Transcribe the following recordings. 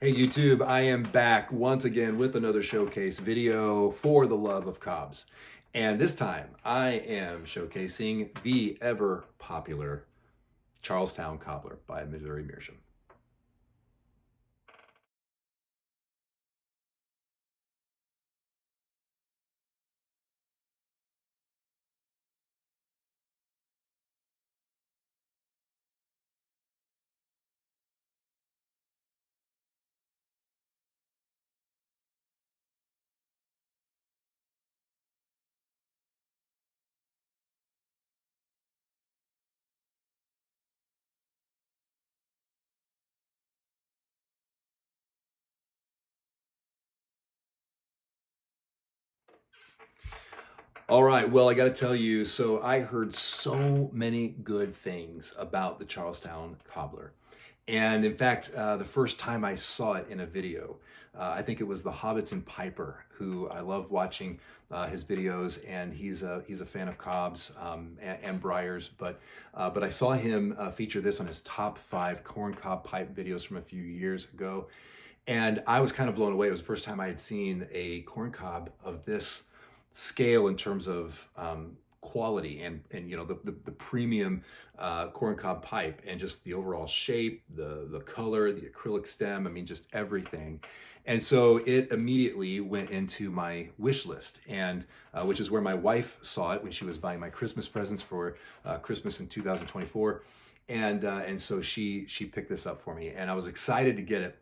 Hey YouTube, I am back once again with another showcase video for the love of cobs. And this time I am showcasing the ever popular Charles Towne Cobbler by Missouri Meerschaum. All right, well, I got to tell you, so I heard so many good things about the Charles Towne Cobbler. And in fact, the first time I saw it in a video, I think it was the Hobbiton Piper, who I love watching his videos, and he's a fan of cobs and briars. But I saw him feature this on his top 5 corncob pipe videos from a few years ago, and I was kind of blown away. It was the first time I had seen a corncob of this scale in terms of quality and you know the premium corncob pipe and just the overall shape, the color, the acrylic stem. I mean, just everything. And so it immediately went into my wish list, and which is where my wife saw it when she was buying my Christmas presents for Christmas in 2024, and so she picked this up for me, and I was excited to get it.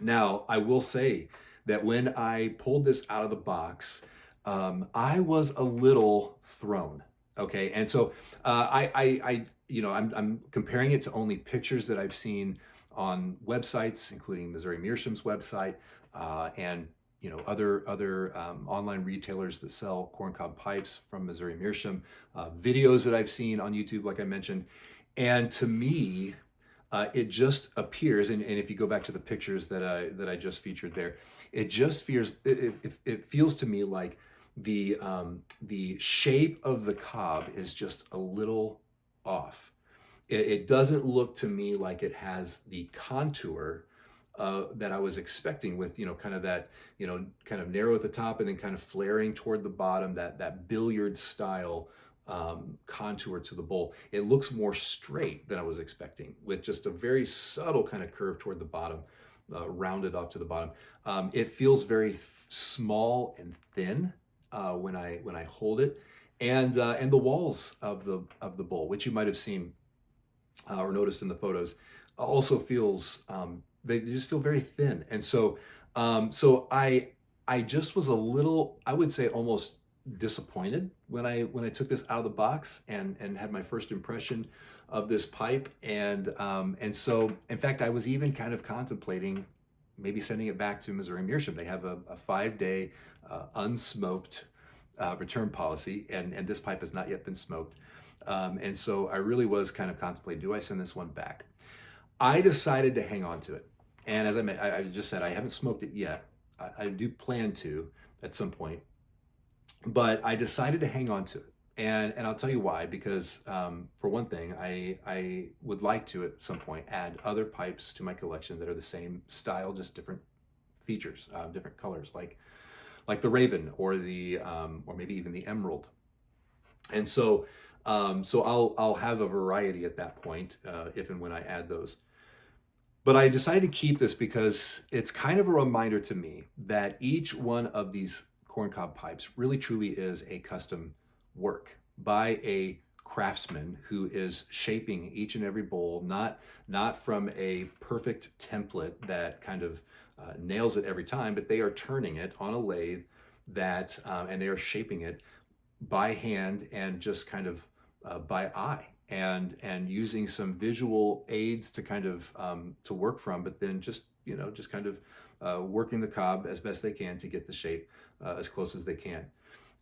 Now, I will say that when I pulled this out of the box, I was a little thrown. Okay, and so I'm comparing it to only pictures that I've seen on websites, including Missouri Meerschaum's website, and other online retailers that sell corncob pipes from Missouri Meerschaum, videos that I've seen on YouTube, like I mentioned, and to me, it just appears, and if you go back to the pictures that I just featured there, it just feels it feels to me like the shape of the cob is just a little off. It doesn't look to me like it has the contour that I was expecting, with kind of that kind of narrow at the top and then kind of flaring toward the bottom, that billiard style contour to the bowl. It looks more straight than I was expecting, with just a very subtle kind of curve toward the bottom, rounded off to the bottom. It feels very small and thin when I hold it, and the walls of the bowl, which you might have seen or noticed in the photos, also feels they just feel very thin. And so I just was a little, I would say, almost disappointed when I took this out of the box and had my first impression of this pipe. And so in fact, I was even kind of contemplating maybe sending it back to Missouri Meerschaum. They have a 5-day unsmoked return policy, and this pipe has not yet been smoked. And so I really was kind of contemplating, do I send this one back? I decided to hang on to it. And as I just said, I haven't smoked it yet. I do plan to at some point, but I decided to hang on to it. And I'll tell you why. Because for one thing, I would like to at some point add other pipes to my collection that are the same style, just different features, different colors, like the Raven or the or maybe even the Emerald. And so I'll have a variety at that point, if and when I add those. But I decided to keep this because it's kind of a reminder to me that each one of these corncob pipes really truly is a custom work by a craftsman who is shaping each and every bowl, not from a perfect template that kind of nails it every time, but they are turning it on a lathe and they are shaping it by hand and just kind of by eye, and using some visual aids to kind of to work from, but then just kind of working the cob as best they can to get the shape as close as they can.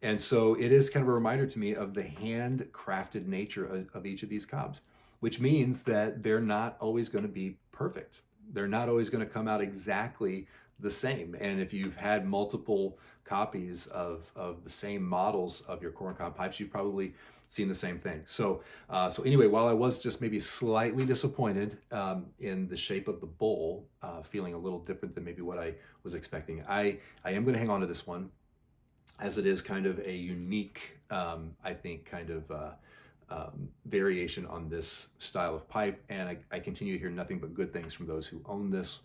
And so it is kind of a reminder to me of the handcrafted nature of each of these cobs, which means that they're not always going to be perfect. They're not always going to come out exactly the same. And if you've had multiple copies of the same models of your corncob pipes, you've probably seen the same thing. So anyway, while I was just maybe slightly disappointed in the shape of the bowl, feeling a little different than maybe what I was expecting, I am going to hang on to this one, as it is kind of a unique, I think, kind of variation on this style of pipe. And I continue to hear nothing but good things from those who own this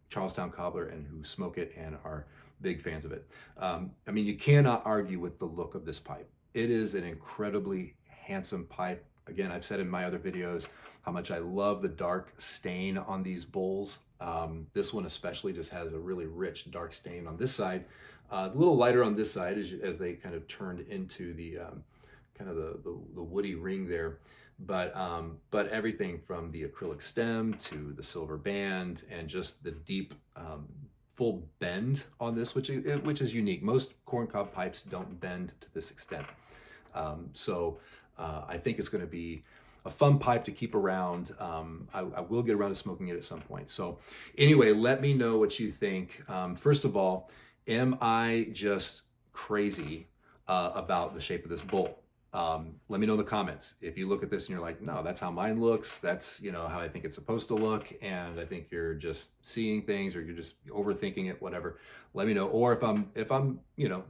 Charles Towne Cobbler and who smoke it and are big fans of it. I mean, you cannot argue with the look of this pipe. It is an incredibly handsome pipe. Again, I've said in my other videos how much I love the dark stain on these bowls. This one especially just has a really rich dark stain on this side. A little lighter on this side as they kind of turned into the kind of the woody ring there. But everything from the acrylic stem to the silver band and just the deep full bend on this, which is unique. Most corncob pipes don't bend to this extent. I think it's going to be a fun pipe to keep around. I will get around to smoking it at some point. So anyway, let me know what you think. First of all, am I just crazy about the shape of this bowl? Let me know in the comments. If you look at this and you're like, no, that's how mine looks. That's, how I think it's supposed to look. And I think you're just seeing things or you're just overthinking it, whatever. Let me know. Or if I'm,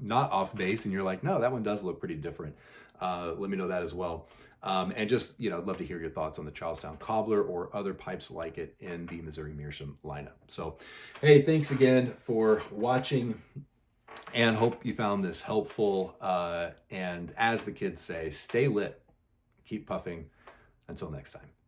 not off base and you're like, no, that one does look pretty different. Let me know that as well. And just, I'd love to hear your thoughts on the Charles Towne Cobbler or other pipes like it in the Missouri Meerschaum lineup. So, hey, thanks again for watching. And hope you found this helpful. And as the kids say, stay lit, keep puffing. Until next time.